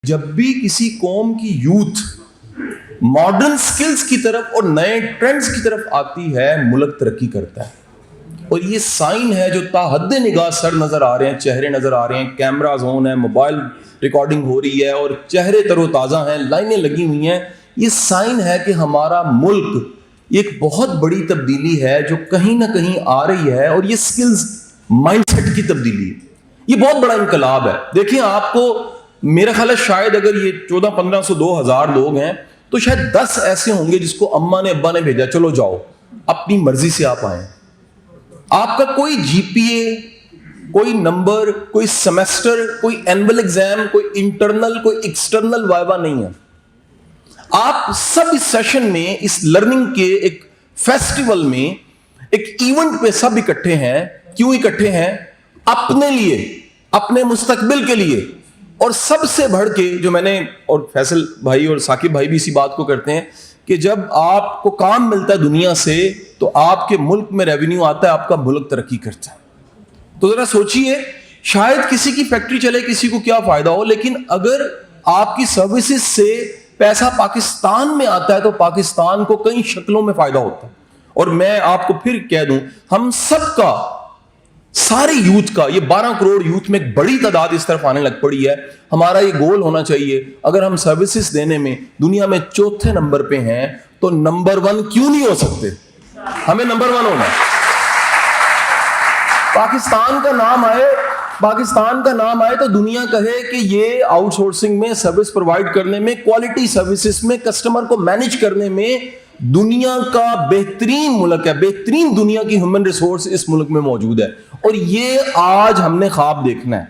جب بھی کسی قوم کی یوتھ ماڈرن سکلز کی طرف اور نئے ٹرینڈز کی طرف آتی ہے, ملک ترقی کرتا ہے. اور یہ سائن ہے جو تا حد نگاہ سر نظر آ رہے ہیں, چہرے نظر آ رہے ہیں, کیمراز آن ہیں, موبائل ریکارڈنگ ہو رہی ہے اور چہرے تر و تازہ ہیں, لائنیں لگی ہوئی ہیں. یہ سائن ہے کہ ہمارا ملک ایک بہت بڑی تبدیلی ہے جو کہیں نہ کہیں آ رہی ہے, اور یہ سکلز مائنڈ سیٹ کی تبدیلی ہے. یہ بہت بڑا انقلاب ہے. دیکھیں آپ کو میرا خیال ہے شاید اگر یہ 1400-1500 2000 لوگ ہیں تو شاید 10 ایسے ہوں گے جس کو اماں نے ابا نے بھیجا چلو جاؤ اپنی مرضی سے آپ آئیں. آپ کا کوئی جی پی اے, کوئی نمبر, کوئی سیمسٹر, کوئی اینول ایگزام, کوئی انٹرنل, کوئی ایکسٹرنل وائوا نہیں ہے. آپ سب اس سیشن میں, اس لرننگ کے ایک فیسٹیول میں, ایک ایونٹ پہ سب اکٹھے ہیں. کیوں اکٹھے ہیں؟ اپنے لیے, اپنے مستقبل کے لیے. اور سب سے بڑھ کے جو میں نے, اور فیصل بھائی اور ثاقب بھائی بھی اسی بات کو کرتے ہیں کہ جب آپ کو کام ملتا ہے دنیا سے تو آپ کے ملک میں ریونیو آتا ہے, آپ کا ملک ترقی کرتا ہے. تو ذرا سوچئے, شاید کسی کی فیکٹری چلے, کسی کو کیا فائدہ ہو, لیکن اگر آپ کی سروسز سے پیسہ پاکستان میں آتا ہے تو پاکستان کو کئی شکلوں میں فائدہ ہوتا ہے. اور میں آپ کو پھر کہہ دوں, ہم سب کا, سارے یوتھ کا, یہ 12 کروڑ یوتھ میں ایک بڑی تعداد اس طرف آنے لگ پڑی ہے. ہمارا یہ گول ہونا چاہیے, اگر ہم سروسز دینے میں دنیا میں 4تھے نمبر پہ ہیں تو نمبر 1 کیوں نہیں ہو سکتے؟ ہمیں نمبر 1 ہونا ہے. پاکستان کا نام آئے تو دنیا کہے کہ یہ آؤٹ سورسنگ میں, سروس پرووائڈ کرنے میں, کوالٹی سروسز میں, کسٹمر کو مینج کرنے میں دنیا کا بہترین ملک ہے. بہترین دنیا کی ہیومن ریسورس اس ملک میں موجود ہے, اور یہ آج ہم نے خواب دیکھنا ہے.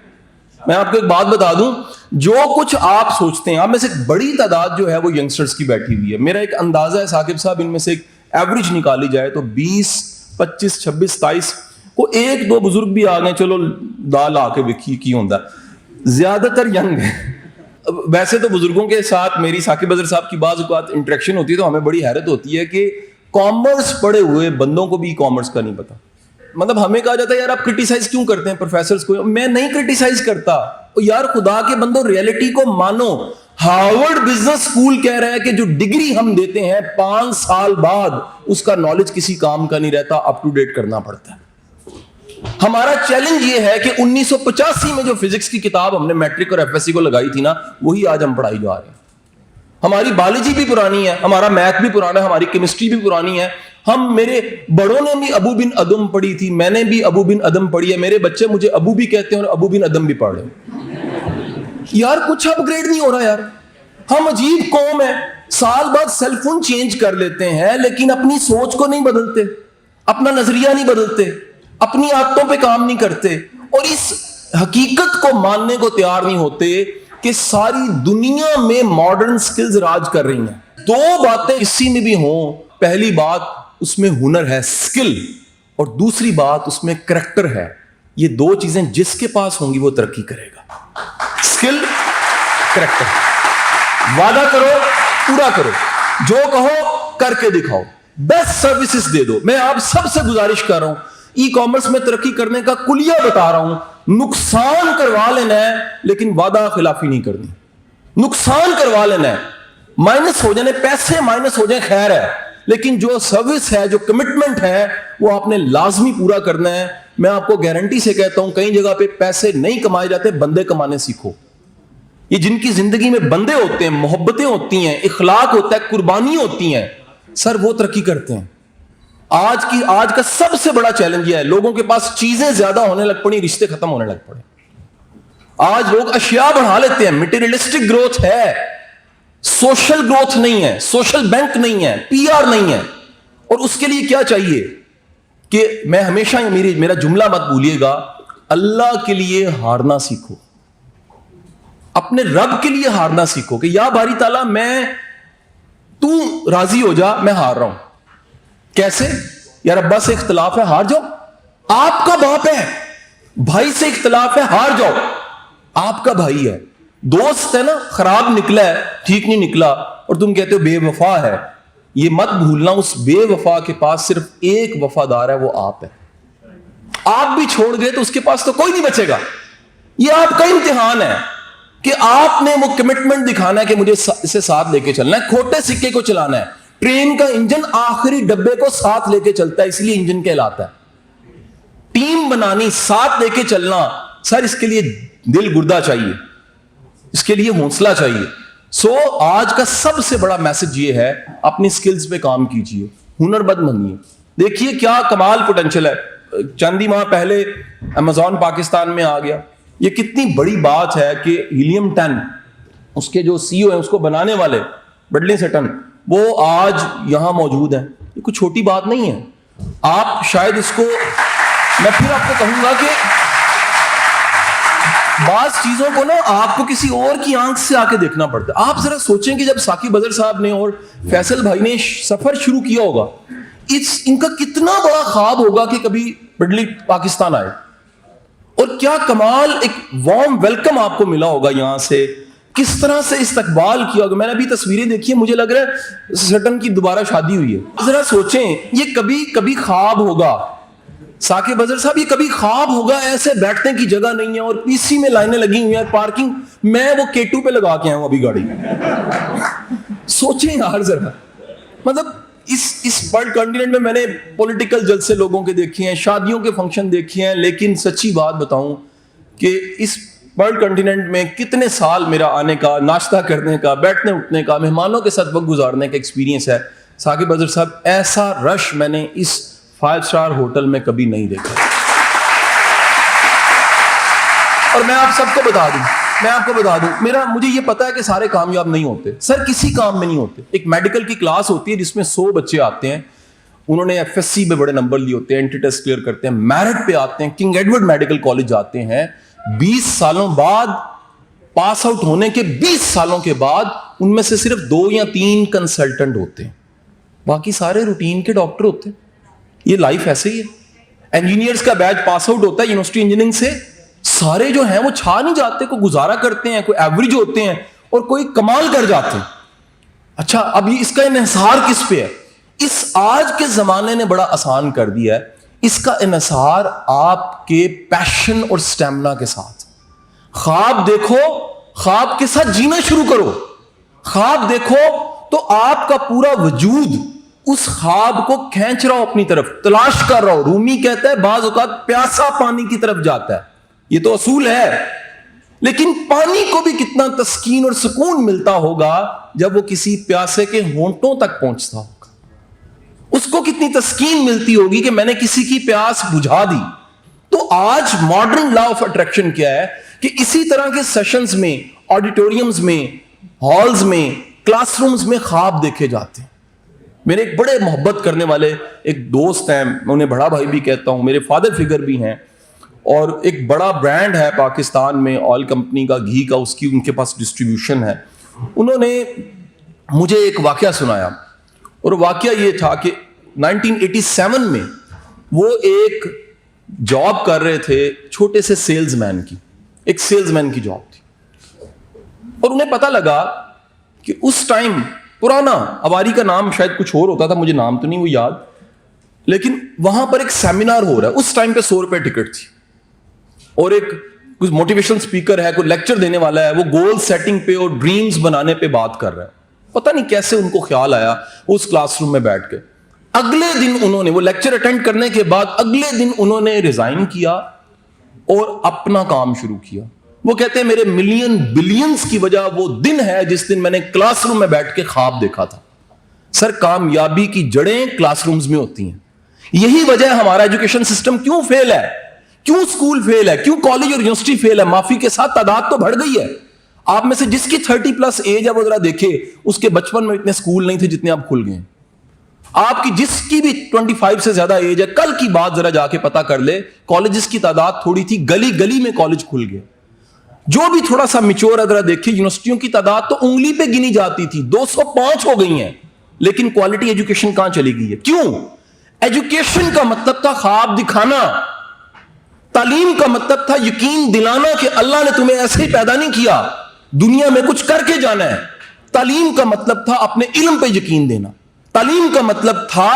میں آپ کو ایک بات بتا دوں, جو کچھ آپ سوچتے ہیں, آپ میں سے ایک بڑی تعداد جو ہے وہ ینگسٹرز کی بیٹھی ہوئی ہے. میرا ایک اندازہ ہے ثاقب صاحب, ان میں سے ایک ایوریج نکالی جائے تو 20, 25, 26, 27 کو 1-2 بزرگ بھی آ گئے, چلو دال آ کے وکھی کی ہوندہ, زیادہ تر ینگ ہیں. ویسے تو بزرگوں کے ساتھ میری ثاقب اظہر صاحب کی بعض اوقات انٹریکشن ہوتی ہے تو ہمیں بڑی حیرت ہوتی ہے کہ کامرس پڑھے ہوئے بندوں کو بھی کامرس کا نہیں پتا. مطلب ہمیں کہا جاتا ہے یار آپ کرٹیسائز کیوں کرتے ہیں پروفیسرز کو؟ میں نہیں کرٹیسائز کرتا یار, خدا کے بندوں ریئلٹی کو مانو. ہارورڈ بزنس اسکول کہہ رہا ہے کہ جو ڈگری ہم دیتے ہیں 5 سال بعد اس کا نالج کسی کام کا نہیں رہتا, اپ ٹو ڈیٹ کرنا پڑتا ہے. ہمارا چیلنج یہ ہے کہ 1985 میں جو فزکس کی کتاب ہم نے میٹرک اور ایف ایس سی کو لگائی تھی نا, وہی آج ہم پڑھائی جا رہے ہیں. ہماری بایولوجی بھی پرانی ہے, ہمارا میتھ بھی پرانا ہے, ہماری کیمسٹری بھی پرانی ہے. ہم, میرے بڑوں نے بھی ابو بن ادم پڑھی تھی, میں نے بھی ابو بن ادم پڑھی ہے, میرے بچے مجھے ابو بھی کہتے ہیں اور ابو بن ادم بھی پڑھ رہے ہیں. یار کچھ اپ گریڈ نہیں ہو رہا یار. ہم عجیب قوم ہے, سال بعد سیل فون چینج کر لیتے ہیں لیکن اپنی سوچ کو نہیں بدلتے, اپنا نظریہ نہیں بدلتے, اپنی عادتوں پہ کام نہیں کرتے, اور اس حقیقت کو ماننے کو تیار نہیں ہوتے کہ ساری دنیا میں ماڈرن سکلز راج کر رہی ہیں. 2 باتیں کسی میں بھی ہوں, پہلی بات اس میں ہنر ہے, سکل, اور دوسری بات اس میں کریکٹر ہے. یہ 2 چیزیں جس کے پاس ہوں گی وہ ترقی کرے گا. سکل, کریکٹر. وعدہ کرو, پورا کرو, جو کہو کر کے دکھاؤ, بیسٹ سروسز دے دو. میں آپ سب سے گزارش کر رہا ہوں, ای کامرس میں ترقی کرنے کا کلیہ بتا رہا ہوں, نقصان کروا لینا ہے لیکن وعدہ خلافی نہیں کرنی. نقصان کروا لینا ہے, مائنس ہو جانے, پیسے مائنس ہو جائیں خیر ہے, لیکن جو سروس ہے, جو کمٹمنٹ ہے, وہ آپ نے لازمی پورا کرنا ہے. میں آپ کو گارنٹی سے کہتا ہوں, کئی جگہ پہ پیسے نہیں کمائے جاتے, بندے کمانے سیکھو. یہ جن کی زندگی میں بندے ہوتے ہیں, محبتیں ہوتی ہیں, اخلاق ہوتا ہے, قربانی ہوتی ہیں, سر وہ ترقی کرتے ہیں. آج کا سب سے بڑا چیلنج یہ ہے, لوگوں کے پاس چیزیں زیادہ ہونے لگ پڑی, رشتے ختم ہونے لگ پڑے. آج لوگ اشیاء بڑھا لیتے ہیں, مٹیریلسٹک گروتھ ہے, سوشل گروتھ نہیں ہے, سوشل بینک نہیں ہے, پی آر نہیں ہے. اور اس کے لیے کیا چاہیے کہ میں ہمیشہ میرا جملہ مت بھولیے گا, اللہ کے لیے ہارنا سیکھو, اپنے رب کے لیے ہارنا سیکھو کہ یا باری تعالیٰ تو راضی ہو جا, میں ہار رہا ہوں. کیسے؟ یار ابا سے اختلاف ہے, ہار جاؤ, آپ کا باپ ہے. بھائی سے اختلاف ہے, ہار جاؤ, آپ کا بھائی ہے. دوست ہے نا, خراب نکلا ہے, ٹھیک نہیں نکلا, اور تم کہتے ہو بے وفا ہے. یہ مت بھولنا, اس بے وفا کے پاس صرف ایک وفادار ہے, وہ آپ ہے. آپ بھی چھوڑ گئے تو اس کے پاس تو کوئی نہیں بچے گا. یہ آپ کا امتحان ہے. کہ آپ نے وہ کمٹمنٹ دکھانا ہے کہ مجھے اسے ساتھ لے کے چلنا ہے, کھوٹے سکے کو چلانا ہے. ٹرین کا انجن آخری ڈبے کو ساتھ لے کے چلتا ہے, اس لیے انجن کہلاتا ہے. ٹیم بنانی, ساتھ لے کے چلنا, سر اس کے لیے دل گردہ چاہیے, اس کے لیے حوصلہ چاہیے. سو آج کا سب سے بڑا میسج یہ ہے, اپنی سکلز پہ کام کیجئے, ہنر مند بنیے. دیکھیے کیا کمال پوٹینشل ہے. چند ہی ماہ پہلے امیزون پاکستان میں آ گیا. یہ کتنی بڑی بات ہے کہ ہیلیم 10 اس کے جو سی او ہیں, اس کو بنانے والے بڈلی سٹن, وہ آج یہاں موجود ہیں. یہ کوئی چھوٹی بات نہیں ہے. آپ شاید اس کو, میں پھر آپ کو کہوں گا کہ بعض چیزوں کو نا آپ کو کسی اور کی آنکھ سے آ کے دیکھنا پڑتا ہے. آپ ذرا سوچیں کہ جب ثاقب اظہر صاحب نے اور فیصل بھائی نے سفر شروع کیا ہوگا, ان کا کتنا بڑا خواب ہوگا کہ کبھی بڈلی پاکستان آئے, اور کیا کمال ایک وارم ویلکم آپ کو ملا ہوگا یہاں سے, کس طرح سے استقبال کیا ہوگا. میں نے ابھی تصویریں دیکھی ہیں, مجھے لگ رہا ہے سٹن کی دوبارہ شادی ہوئی ہے. ذرا سوچیں, یہ کبھی خواب ہوگا ثاقب اظہر صاحب, یہ کبھی خواب ہوگا ایسے بیٹھنے کی جگہ نہیں ہے اور پی سی میں لائنیں لگی ہوئی ہیں, پارکنگ میں وہ K2 پہ لگا کے آیا ہوں ابھی گاڑی. سوچیں یار ذرا, مطلب اس ورلڈ کنٹیننٹ میں نے پولیٹیکل جلسے لوگوں کے دیکھے ہیں, شادیوں کے فنکشن دیکھے ہیں, لیکن سچی بات بتاؤں کہ اس ورلڈ کنٹیننٹ میں کتنے سال میرا آنے کا, ناشتہ کرنے کا, بیٹھنے اٹھنے کا, مہمانوں کے ساتھ وقت گزارنے کا ایکسپیرینس ہے. ثاقب اظہر صاحب, ایسا رش میں نے اس 5 اسٹار ہوٹل میں کبھی نہیں دیکھا. اور میں آپ سب کو بتا دوں, مجھے یہ پتا ہے کہ سارے کامیاب نہیں ہوتے سر, کسی کام میں نہیں ہوتے. ایک میڈیکل کی کلاس ہوتی ہے جس میں 100 بچے آتے ہیں, انہوں نے FSC میں بڑے نمبر لیے ہوتے ہیں, انٹری ٹیسٹ کلیئر کرتے ہیں, میرٹ پہ آتے ہیں, کنگ ایڈورڈ میڈیکل کالج جاتے ہیں. 20 سالوں بعد پاس آؤٹ ہونے کے 20 سالوں کے بعد ان میں سے صرف 2 یا 3 کنسلٹنٹ ہوتے ہیں, باقی سارے روٹین کے ڈاکٹر ہوتے ہیں. یہ لائف ایسے ہی ہے. انجینئرز کا بیچ پاس آؤٹ ہوتا ہے یونیورسٹی انجینئرنگ سے, سارے جو ہیں وہ چھا نہیں جاتے, کوئی گزارا کرتے ہیں, کوئی ایوریج ہوتے ہیں اور کوئی کمال کر جاتے ہیں. اچھا, اب اس کا انحصار کس پہ ہے؟ اس آج کے زمانے نے بڑا آسان کر دیا ہے. اس کا انحصار آپ کے پیشن اور سٹیمنا کے ساتھ. خواب دیکھو, خواب کے ساتھ جینا شروع کرو. خواب دیکھو تو آپ کا پورا وجود اس خواب کو کھینچ رہا ہو اپنی طرف, تلاش کر رہا ہو. رومی کہتا ہے بعض اوقات پیاسا پانی کی طرف جاتا ہے, یہ تو اصول ہے. لیکن پانی کو بھی کتنا تسکین اور سکون ملتا ہوگا جب وہ کسی پیاسے کے ہونٹوں تک پہنچتا ہوگا. اس کو کتنی تسکین ملتی ہوگی کہ میں نے کسی کی پیاس بجھا دی. تو آج ماڈرن لا آف اٹریکشن کیا ہے کہ اسی طرح کے سیشنز میں, آڈیٹوریمز میں, ہالز میں, کلاس رومز میں خواب دیکھے جاتے ہیں. میرے ایک بڑے محبت کرنے والے ایک دوست ہیں, میں انہیں بڑا بھائی بھی کہتا ہوں, میرے فادر فگر بھی ہیں, اور ایک بڑا برانڈ ہے پاکستان میں آئل کمپنی کا, گھی کا, اس کی ان کے پاس ڈسٹریبیوشن ہے. انہوں نے مجھے ایک واقعہ سنایا, اور واقعہ یہ تھا کہ 1987 میں وہ ایک جاب کر رہے تھے چھوٹے سے سیلز مین کی, ایک سیلز مین کی جاب تھی, اور انہیں پتہ لگا کہ اس ٹائم پرانا اباری کا نام شاید کچھ اور ہوتا تھا, مجھے نام تو نہیں وہ یاد, لیکن وہاں پر ایک سیمینار ہو رہا ہے. اس ٹائم پہ 100 روپے ٹکٹ تھی, اور ایک کچھ موٹیویشنل سپیکر ہے, کوئی لیکچر دینے والا ہے, وہ گول سیٹنگ پہ اور ڈریمز بنانے پہ بات کر رہا ہے. پتہ نہیں کیسے ان کو خیال آیا اس کلاس روم میں بیٹھ کے. اگلے دن انہوں نے وہ لیکچر اٹینڈ کرنے کے بعد اگلے دن انہوں نے ریزائن کیا اور اپنا کام شروع کیا. وہ کہتے ہیں میرے ملین بلینز کی وجہ وہ دن ہے جس دن میں نے کلاس روم میں بیٹھ کے خواب دیکھا تھا. سر, کامیابی کی جڑیں کلاس رومز میں ہوتی ہیں. یہی وجہ ہے ہمارا ایجوکیشن سسٹم کیوں فیل ہے, کیوں سکول فیل ہے, کیوں کالج اور یونیورسٹی فیل ہے. معافی کے ساتھ تعداد تو بڑھ گئی ہے. آپ میں سے جس کی 30+ ایج ہے وہ ذرا دیکھے, اس کے بچپن میں اتنے سکول نہیں تھے جتنے اب کھل گئے. آپ کی جس کی بھی 25 سے زیادہ ایج ہے, کل کی بات ذرا جا کے پتا کر لے, کالجز کی تعداد تھوڑی تھی, گلی گلی میں کالج کھل گئے. جو بھی تھوڑا سا میچور ہے ذرا دیکھیے, یونیورسٹیوں کی تعداد تو انگلی پہ گنی جاتی تھی, 205 ہو گئی ہیں, لیکن کوالٹی ایجوکیشن کہاں چلی گئی ہے؟ کیوں؟ ایجوکیشن کا مطلب تھا خواب دکھانا, تعلیم کا مطلب تھا یقین دلانا کہ اللہ نے تمہیں ایسے ہی پیدا نہیں کیا, دنیا میں کچھ کر کے جانا ہے. تعلیم کا مطلب تھا اپنے علم پہ یقین دینا. تعلیم کا مطلب تھا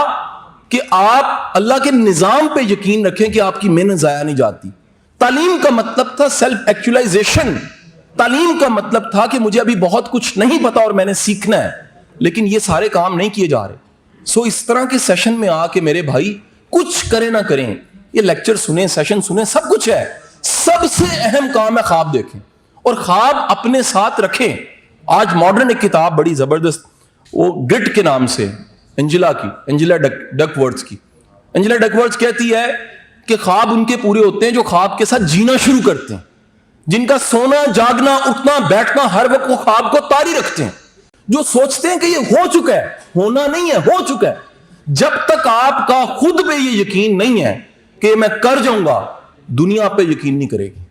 کہ آپ اللہ کے نظام پہ یقین رکھیں کہ آپ کی محنت ضائع نہیں جاتی. تعلیم کا مطلب تھا سیلف ایکچولائزیشن, تعلیم کا مطلب تھا کہ مجھے ابھی بہت کچھ نہیں پتا اور میں نے سیکھنا ہے, لیکن یہ سارے کام نہیں کیے جا رہے. سو اس طرح کے سیشن میں آ کے میرے بھائی کچھ کریں نہ کریں, یہ لیکچر سنیں, سیشن سنیں, سب کچھ ہے, سب سے اہم کام ہے خواب دیکھیں اور خواب اپنے ساتھ رکھیں. آج ماڈرن ایک کتاب بڑی زبردست, وہ گٹ کے نام سے, انجلا ڈکورتھ کی. انجلا ڈکورتھ کہتی ہے کہ خواب ان کے پورے ہوتے ہیں جو خواب کے ساتھ جینا شروع کرتے ہیں, جن کا سونا جاگنا اٹھنا بیٹھنا ہر وقت وہ خواب کو طاری رکھتے ہیں, جو سوچتے ہیں کہ یہ ہو چکا ہے, ہونا نہیں ہے, ہو چکا ہے. جب تک آپ کا خود پہ یہ یقین نہیں ہے کہ میں کر جاؤں گا, دنیا پہ یقین نہیں کرے گی.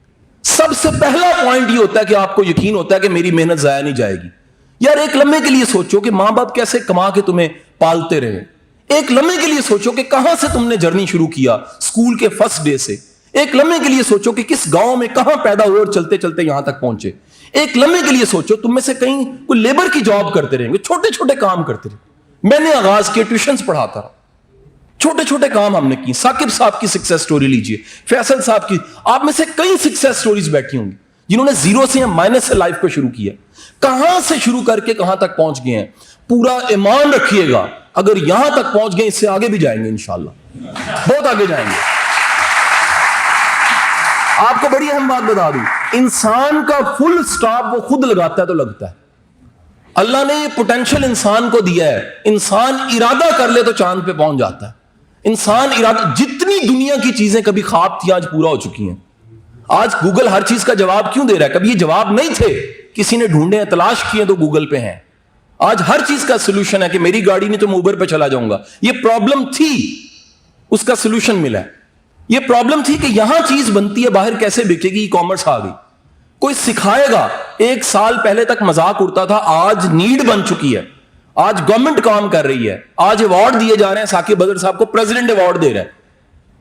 سب سے پہلا پوائنٹ یہ ہوتا ہے کہ آپ کو یقین ہوتا ہے کہ میری محنت ضائع نہیں جائے گی. یار ایک لمحے کے لیے سوچو کہ ماں باپ کیسے کما کے تمہیں پالتے رہے. ایک لمحے کے لیے سوچو کہ کہاں سے تم نے جرنی شروع کیا اسکول کے فرسٹ ڈے سے. ایک لمحے کے لیے سوچو کہ کس گاؤں میں کہاں پیدا ہوئے اور چلتے چلتے یہاں تک پہنچے. ایک لمحے کے لیے سوچو تم میں سے کہیں کوئی لیبر کی جاب کرتے رہیں گے, چھوٹے چھوٹے کام کرتے رہے. میں نے آغاز کیا, ٹیوشنز پڑھاتا رہا, چھوٹے چھوٹے کام ہم نے کی. ثاقب صاحب کی سکسیس سٹوری لیجئے, فیصل صاحب کی, آپ میں سے کئی سکسیس سٹوریز بیٹھی ہوں گی جنہوں نے زیرو سے یا مائنس سے لائف کو شروع کیا. کہاں سے شروع کر کے کہاں تک پہنچ گئے ہیں. پورا ایمان رکھیے گا, اگر یہاں تک پہنچ گئے اس سے آگے بھی جائیں گے انشاءاللہ, بہت آگے جائیں گے. آپ کو بڑی اہم بات بتا دوں, انسان کا فل سٹاپ وہ خود لگاتا ہے تو لگتا ہے. اللہ نے یہ پوٹینشل انسان کو دیا ہے, انسان ارادہ کر لے تو چاند پہ پہنچ جاتا ہے. انسان ارادہ, جتنی دنیا کی چیزیں کبھی خواب تھی آج پورا ہو چکی ہیں. آج گوگل ہر چیز کا جواب کیوں دے رہا ہے؟ کبھی یہ جواب نہیں تھے, کسی نے ڈھونڈے ہیں, تلاش کیے تو گوگل پہ ہیں. آج ہر چیز کا سولوشن ہے کہ میری گاڑی نہیں تو میں اوبر پہ چلا جاؤں گا. یہ پرابلم تھی, اس کا سولوشن ملا ہے. یہ پرابلم تھی کہ یہاں چیز بنتی ہے باہر کیسے بکے گی, ای کامرس آ گئی. کوئی سکھائے گا. 1 سال پہلے تک مذاق اڑتا تھا, آج نیڈ بن چکی ہے. آج گورنمنٹ کام کر رہی ہے. آج ایوارڈ دیے جا رہے ہیں, ثاقب بدر صاحب کو پریزیڈنٹ ایوارڈ دے رہا ہے.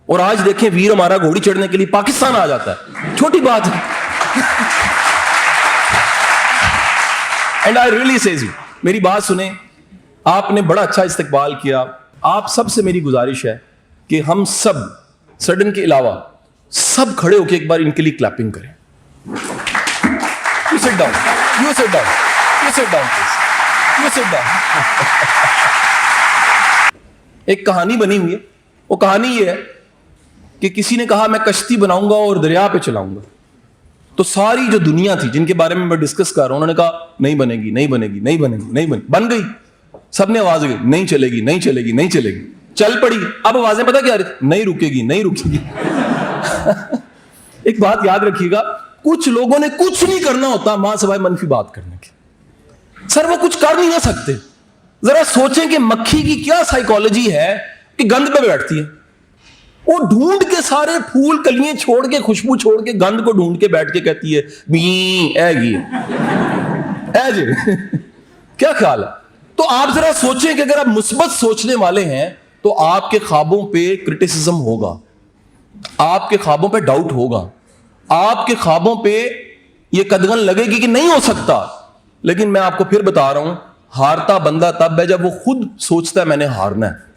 اور آج دیکھیں ویر ہمارا گھوڑی چڑھنے کے لیے پاکستان آ جاتا ہے, چھوٹی بات ہے. And I really says you, میری بات سنیں, آپ نے بڑا اچھا استقبال کیا. آپ سب سے میری گزارش ہے کہ ہم سب سڈن کے علاوہ سب کھڑے ہو کے ایک بار ان کے لیے کلیپنگ کریں. You sit down. You sit down. You sit down, please. You sit down. ایک کہانی بنی ہوئی ہے. وہ کہانی یہ ہے کہ کسی نے کہا میں کشتی بناؤں گا اور دریا پہ چلاؤں گا. تو ساری جو دنیا تھی جن کے بارے میں ڈسکس کر رہا ہوں, انہوں نے کہا نہیں بنے گی, نہیں بنے گی, نہیں بنے گی, نہیں بنے گی. بن گئی. سب نے آواز دی نہیں چلے گی, نہیں چلے گی, نہیں چلے گی. چل پڑی. اب آوازیں پتہ کیا رہی, نہیں رکے گی, نہیں رکے گی. ایک بات یاد رکھیے گا, کچھ لوگوں نے کچھ نہیں کرنا ہوتا ماں سوائے منفی بات کرنے کے. سر وہ کچھ کر نہیں نہ سکتے. ذرا سوچیں کہ مکھی کی کیا سائیکالوجی ہے کہ گند پہ بیٹھتی ہے. وہ ڈھونڈ کے سارے پھول کلیاں چھوڑ کے خوشبو چھوڑ کے گند کو ڈھونڈ کے بیٹھ کے کہتی ہے جی کیا خیال ہے. تو آپ ذرا سوچیں کہ اگر آپ مثبت سوچنے والے ہیں تو آپ کے خوابوں پہ کرٹیسزم ہوگا, آپ کے خوابوں پہ ڈاؤٹ ہوگا, آپ کے خوابوں پہ یہ قدغن لگے گی کہ نہیں ہو سکتا. لیکن میں آپ کو پھر بتا رہا ہوں, ہارتا بندہ تب ہے جب وہ خود سوچتا ہے میں نے ہارنا ہے.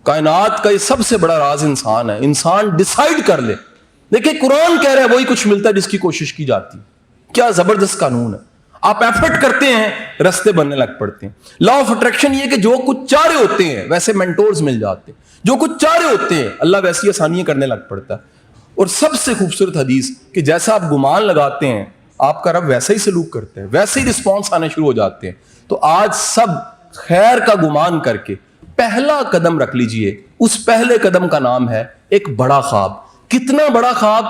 کائنات کا یہ سب سے بڑا راز انسان ہے. انسان ڈیسائیڈ کر لے. دیکھیں قرآن کہہ رہا ہے وہی کچھ ملتا ہے جس کی کوشش کی جاتی. کیا زبردست قانون ہے. آپ ایفرٹ کرتے ہیں, رستے بننے لگ پڑتے ہیں. لا آف اٹریکشن یہ کہ جو کچھ چاہ رہے ہوتے ہیں ویسے مینٹورز مل جاتے ہیں, جو کچھ چاہ رہے ہوتے ہیں اللہ ویسی آسانیاں کرنے لگ پڑتا ہے. اور سب سے خوبصورت حدیث کہ جیسا آپ گمان لگاتے ہیں آپ کا رب ویسا ہی سلوک کرتے ہیں, ویسے ہی رسپانس آنے شروع ہو جاتے ہیں. تو آج سب خیر کا گمان کر کے پہلا قدم رکھ لیجئے. اس پہلے قدم کا نام ہے ایک بڑا خواب. کتنا بڑا خواب؟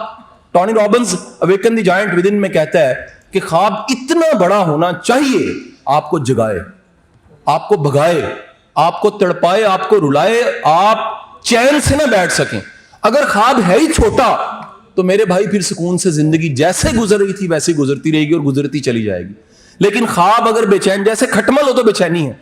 Tony Robbins awaken the giant within میں کہتا ہے کہ خواب اتنا بڑا ہونا چاہیے آپ کو جگائے, آپ کو بھگائے, آپ کو تڑپائے, آپ کو رلائے, آپ چین سے نہ بیٹھ سکیں. اگر خواب ہے ہی چھوٹا تو میرے بھائی پھر سکون سے زندگی جیسے گزر رہی تھی ویسے گزرتی رہے گی اور گزرتی چلی جائے گی. لیکن خواب اگر بے چین, جیسے کھٹمل ہو تو بے چینی ہے,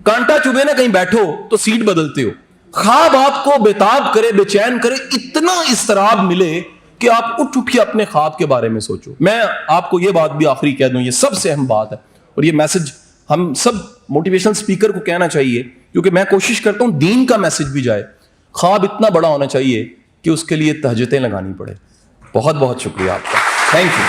کانٹا چبھے نا کہیں بیٹھو تو سیٹ بدلتے ہو. خواب آپ کو بےتاب کرے, بے چین کرے, اتنا اضطراب ملے کہ آپ اٹھ کے اپنے خواب کے بارے میں سوچو. میں آپ کو یہ بات بھی آخری کہہ دوں, یہ سب سے اہم بات ہے اور یہ میسج ہم سب موٹیویشنل اسپیکر کو کہنا چاہیے کیونکہ میں کوشش کرتا ہوں دین کا میسج بھی جائے. خواب اتنا بڑا ہونا چاہیے کہ اس کے لیے تہجدیں لگانی پڑے. بہت بہت شکریہ آپ کا. Thank you.